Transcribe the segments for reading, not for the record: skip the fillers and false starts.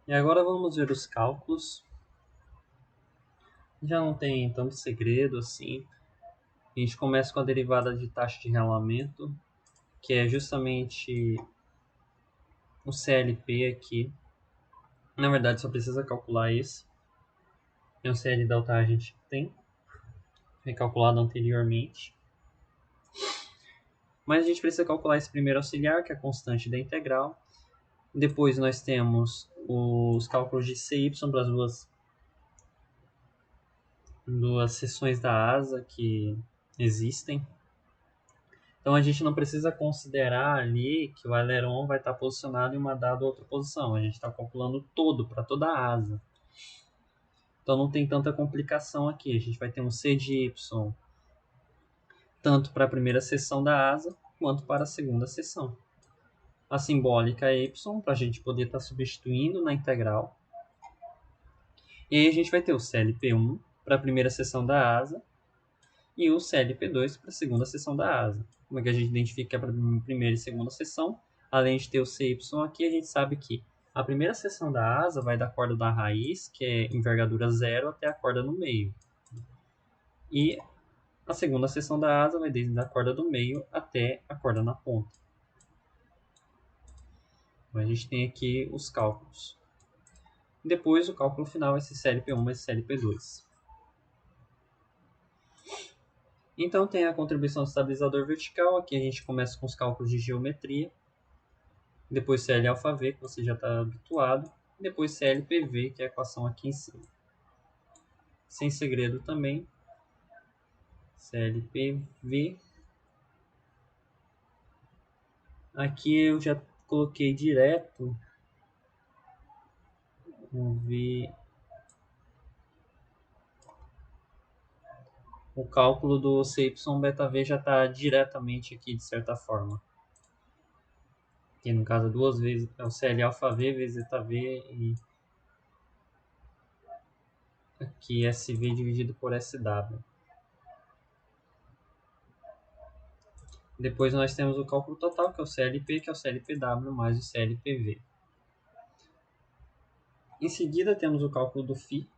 E agora vamos ver os cálculos. Já não tem tanto segredo assim. A gente começa com a derivada de taxa de realamento, que é justamente o CLP aqui. Na verdade, só precisa calcular esse. E o CL delta a gente tem, foi calculado anteriormente. Mas a gente precisa calcular esse primeiro auxiliar, que é a constante da integral. Depois nós temos os cálculos de CY para as duas seções da asa que existem. Então a gente não precisa considerar ali que o aileron vai estar posicionado em uma dada outra posição. A gente está calculando todo para toda a asa. Então não tem tanta complicação aqui. A gente vai ter um C de Y tanto para a primeira seção da asa quanto para a segunda seção. A simbólica é Y para a gente poder estar substituindo na integral. E aí a gente vai ter o CLP1 para a primeira seção da asa e o CLP2 para a segunda seção da asa. Como é que a gente identifica para a primeira e segunda seção? Além de ter o CY aqui, a gente sabe que a primeira seção da asa vai da corda da raiz, que é envergadura 0, até a corda no meio. E a segunda seção da asa vai desde a corda do meio até a corda na ponta. Então a gente tem aqui os cálculos. Depois o cálculo final vai ser CLP1 mais CLP2. Então tem a contribuição do estabilizador vertical. Aqui a gente começa com os cálculos de geometria. Depois CLαv, que você já está habituado. Depois CLPv, que é a equação aqui em cima. Sem segredo também. CLPv. Aqui eu já coloquei direto. Vamos ver. O cálculo do CY beta V já está diretamente aqui, de certa forma. Que no caso duas vezes é o CL alfa V vezes zeta V e aqui SV dividido por SW. Depois nós temos o cálculo total, que é o CLP, que é o CLPW mais o CLPV. Em seguida temos o cálculo do φ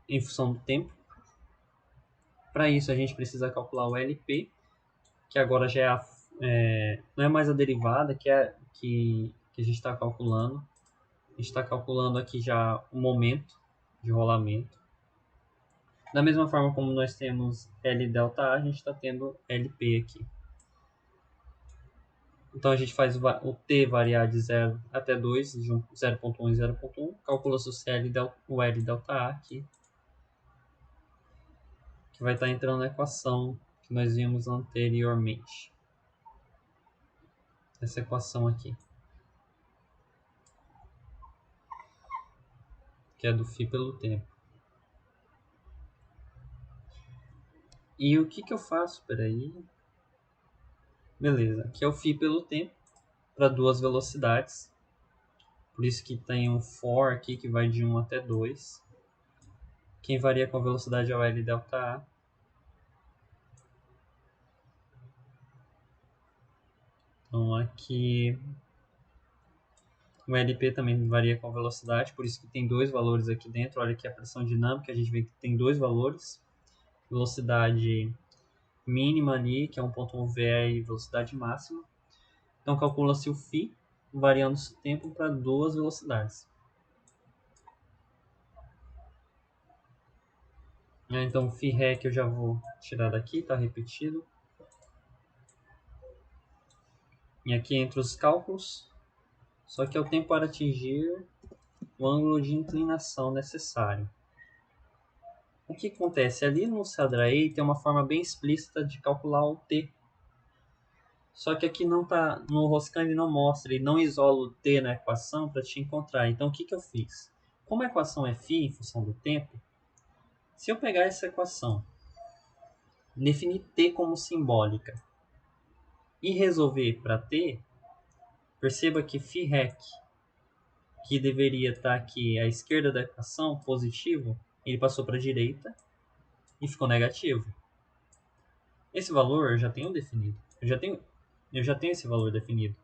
em função do tempo. Para isso a gente precisa calcular o LP, que agora já não é mais a derivada que a gente está calculando. A gente está calculando aqui já o momento de rolamento. Da mesma forma como nós temos L delta A, a gente está tendo LP aqui. Então a gente faz o t variar de 0 até 2, de 0.1 e 0.1, calcula-se o L delta A aqui, que vai estar entrando na equação que nós vimos anteriormente. Essa equação aqui, que é do φ pelo tempo. E o que eu faço? Peraí. Beleza, aqui é o φ pelo tempo, para duas velocidades. Por isso que tem um for aqui que vai de 1 até 2. Quem varia com a velocidade é o L delta A. Então aqui o LP também varia com a velocidade, por isso que tem dois valores aqui dentro. Olha aqui a pressão dinâmica, a gente vê que tem dois valores. Velocidade mínima ali, que é 1.1 VE, e velocidade máxima. Então calcula-se o φ, variando o tempo para duas velocidades. Então o φ ré que eu já vou tirar daqui, está repetido. E aqui entre os cálculos, só que é o tempo para atingir o ângulo de inclinação necessário. O que acontece? Ali no Sadrae tem uma forma bem explícita de calcular o t. Só que aqui não tá, no Roscan ele não mostra, ele não isola o t na equação para te encontrar. Então o que eu fiz? Como a equação é φ em função do tempo, se eu pegar essa equação, definir t como simbólica e resolver para t, perceba que φ rec, que deveria estar aqui à esquerda da equação, positivo, ele passou para a direita e ficou negativo. Esse valor eu já tenho definido. Eu já tenho esse valor definido.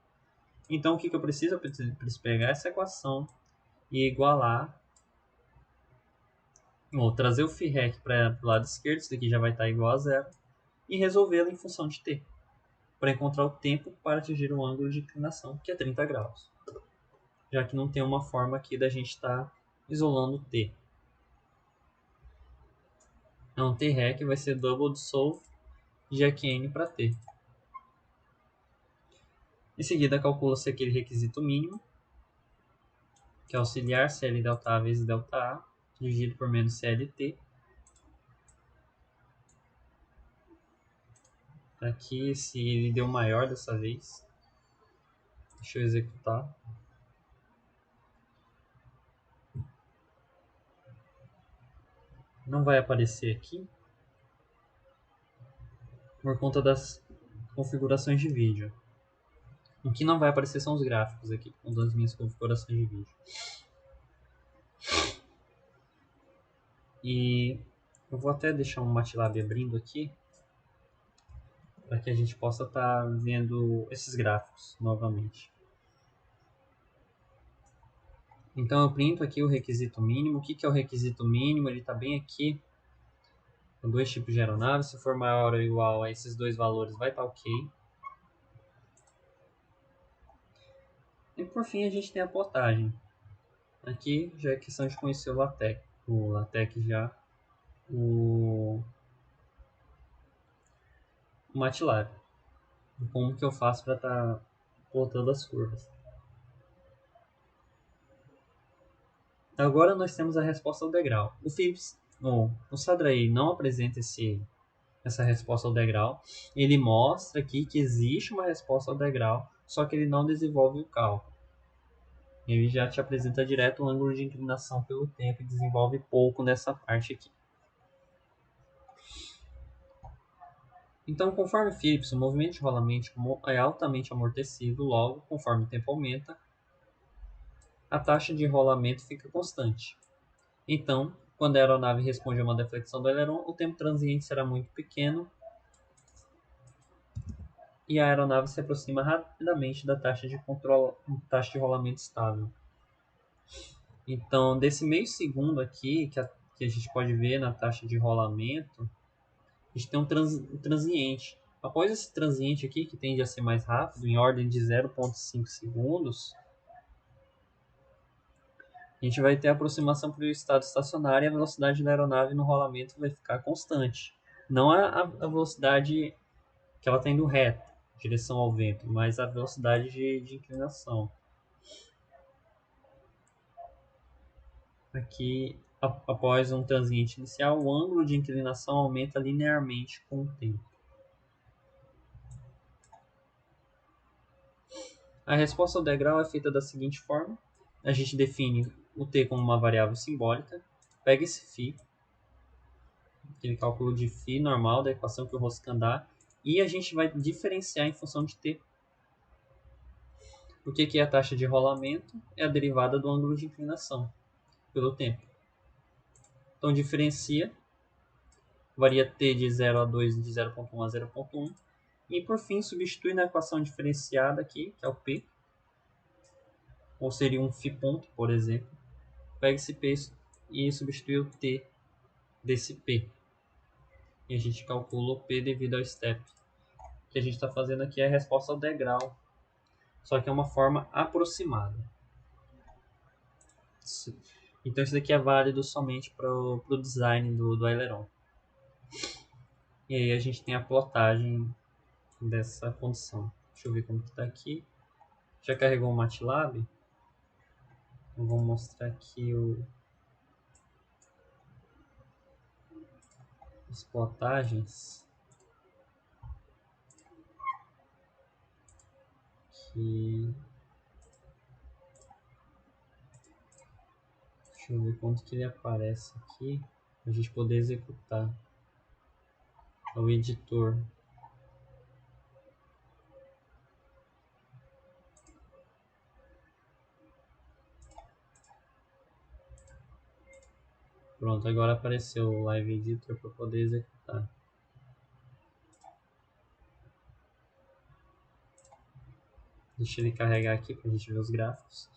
Então o que eu preciso? Eu preciso pegar essa equação e igualar, ou trazer o φrec para o lado esquerdo, isso daqui já vai estar igual a zero, e resolvê-lo em função de t, para encontrar o tempo para atingir o ângulo de inclinação, que é 30 graus. Já que não tem uma forma aqui da gente estar isolando t. Então, Trec vai ser double dissolve de Aqun para t. Em seguida, calcula-se aquele requisito mínimo, que é auxiliar CL delta A vezes delta A, dividido por menos CLT. Aqui, se ele deu maior dessa vez, deixa eu executar. Não vai aparecer aqui, por conta das configurações de vídeo. O que não vai aparecer são os gráficos aqui, com as minhas configurações de vídeo. E eu vou até deixar um MATLAB abrindo aqui, para que a gente possa estar vendo esses gráficos novamente. Então eu printo aqui o requisito mínimo. O que é o requisito mínimo? Ele está bem aqui, com dois tipos de aeronave. Se for maior ou igual a esses dois valores, vai estar ok. E por fim a gente tem a plotagem. Aqui já é questão de conhecer o LaTeX. O LaTeX já, o MATLAB. Como que eu faço para estar plotando as curvas. Agora nós temos a resposta ao degrau. O Phillips, o Sadraí não apresenta essa resposta ao degrau. Ele mostra aqui que existe uma resposta ao degrau, só que ele não desenvolve o cálculo. Ele já te apresenta direto o ângulo de inclinação pelo tempo e desenvolve pouco nessa parte aqui. Então, conforme Phillips, o movimento de rolamento é altamente amortecido, logo, conforme o tempo aumenta, a taxa de rolamento fica constante. Então, quando a aeronave responde a uma deflexão do aileron, o tempo transiente será muito pequeno e a aeronave se aproxima rapidamente da taxa de rolamento estável. Então, desse meio segundo aqui, que a gente pode ver na taxa de rolamento, a gente tem um transiente. Após esse transiente aqui, que tende a ser mais rápido, em ordem de 0,5 segundos, a gente vai ter a aproximação para o estado estacionário e a velocidade da aeronave no rolamento vai ficar constante. Não a velocidade que ela está indo reta, em direção ao vento, mas a velocidade de inclinação. Aqui, após um transiente inicial, o ângulo de inclinação aumenta linearmente com o tempo. A resposta ao degrau é feita da seguinte forma. A gente define o t como uma variável simbólica, pega esse φ, aquele cálculo de φ normal da equação que o Roscan dá, e a gente vai diferenciar em função de t. O que é a taxa de rolamento? É a derivada do ângulo de inclinação pelo tempo. Então diferencia, varia t de 0 a 2 de 0,1 a 0,1. E por fim substitui na equação diferenciada aqui, que é o p, ou seria um φ ponto, por exemplo. Pega esse p e substitui o t desse p. E a gente calcula o p devido ao step. O que a gente está fazendo aqui é a resposta ao degrau, só que é uma forma aproximada. Então isso daqui é válido somente para o design do aileron. E aí a gente tem a plotagem dessa condição. Deixa eu ver como que está aqui. Já carregou o MATLAB? Eu vou mostrar aqui as plotagens. Que... Deixa eu ver quanto que ele aparece aqui. Para a gente poder executar. É o editor. Pronto, agora apareceu o Live Editor para poder executar. Deixa ele carregar aqui para a gente ver os gráficos.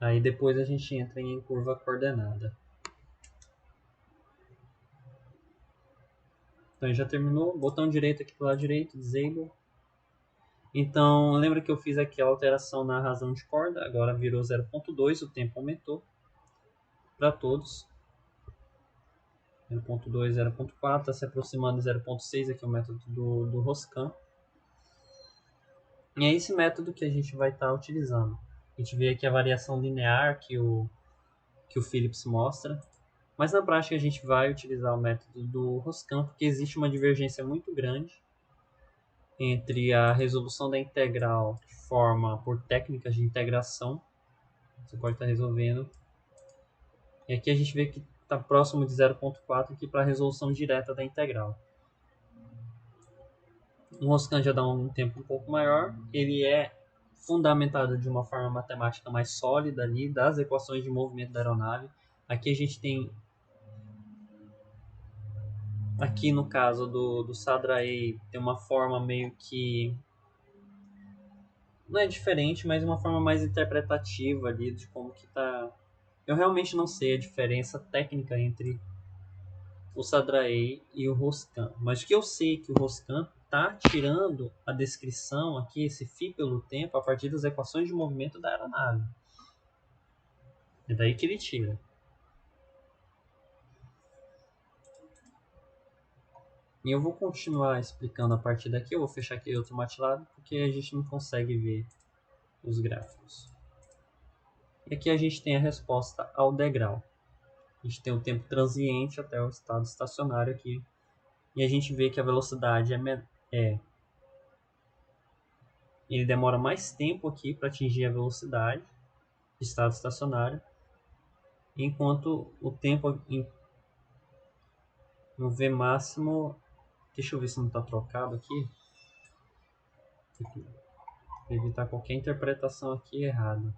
Aí depois a gente entra em curva coordenada. Então já terminou. Botão direito aqui do lado direito, Disable. Então, lembra que eu fiz aqui a alteração na razão de corda, agora virou 0.2, o tempo aumentou para todos. 0.2, 0.4, está se aproximando de 0.6, aqui é o método do Roscan. E é esse método que a gente vai estar utilizando. A gente vê aqui a variação linear que o Phillips mostra, mas na prática a gente vai utilizar o método do Roscan, porque existe uma divergência muito grande entre a resolução da integral de forma por técnicas de integração, você pode estar resolvendo, e aqui a gente vê que está próximo de 0.4 aqui para a resolução direta da integral. O Roscan já dá um tempo um pouco maior, ele é fundamentado de uma forma matemática mais sólida ali, das equações de movimento da aeronave. Aqui a gente tem, aqui no caso do Sadrae, tem uma forma meio que, não é diferente, mas uma forma mais interpretativa ali de como que tá. Eu realmente não sei a diferença técnica entre o Sadrae e o Roscan, mas o que eu sei é que o Roscan está tirando a descrição aqui, esse φ pelo tempo, a partir das equações de movimento da aeronave. É daí que ele tira. E eu vou continuar explicando a partir daqui, eu vou fechar aqui outro MATLAB, porque a gente não consegue ver os gráficos. E aqui a gente tem a resposta ao degrau. A gente tem o tempo transiente até o estado estacionário aqui. E a gente vê que a velocidade ele demora mais tempo aqui para atingir a velocidade de estado estacionário, enquanto o tempo no V máximo, deixa eu ver se não está trocado aqui, para evitar qualquer interpretação aqui errada.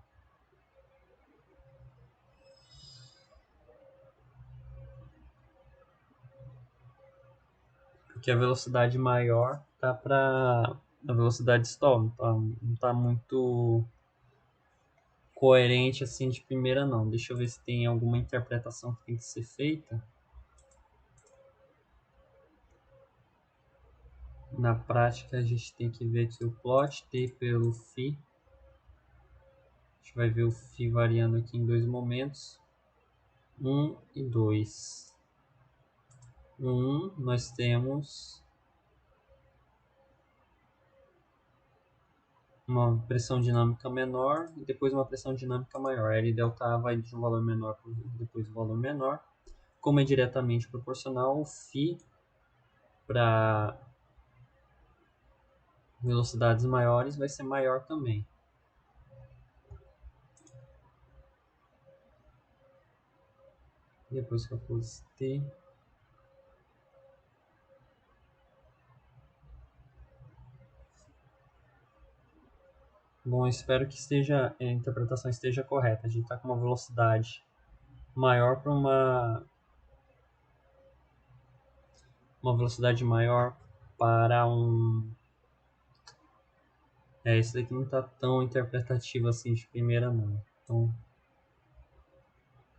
Porque a velocidade maior tá para a velocidade stall, não tá muito coerente assim de primeira não. Deixa eu ver se tem alguma interpretação que tem que ser feita. Na prática a gente tem que ver aqui o plot T pelo φ. A gente vai ver o φ variando aqui em dois momentos, 1 e 2. No 1 nós temos uma pressão dinâmica menor e depois uma pressão dinâmica maior. L delta A vai de um valor menor para depois um valor menor. Como é diretamente proporcional, o φ para velocidades maiores vai ser maior também. Depois que eu pus T. Bom, espero que a interpretação esteja correta. A gente está com uma velocidade maior para uma velocidade maior para um... esse daqui não está tão interpretativo assim de primeira não. Então,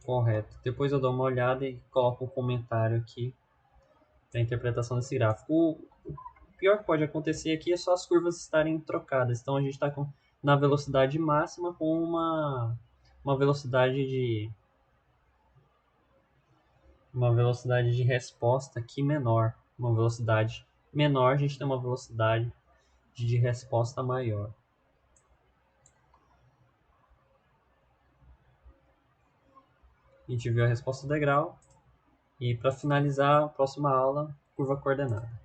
correto. Depois eu dou uma olhada e coloco um comentário aqui da interpretação desse gráfico. O pior que pode acontecer aqui é só as curvas estarem trocadas. Então a gente está na velocidade máxima com uma velocidade de resposta aqui menor. Uma velocidade menor, a gente tem uma velocidade de resposta maior. A gente viu a resposta do degrau. E para finalizar a próxima aula, curva coordenada.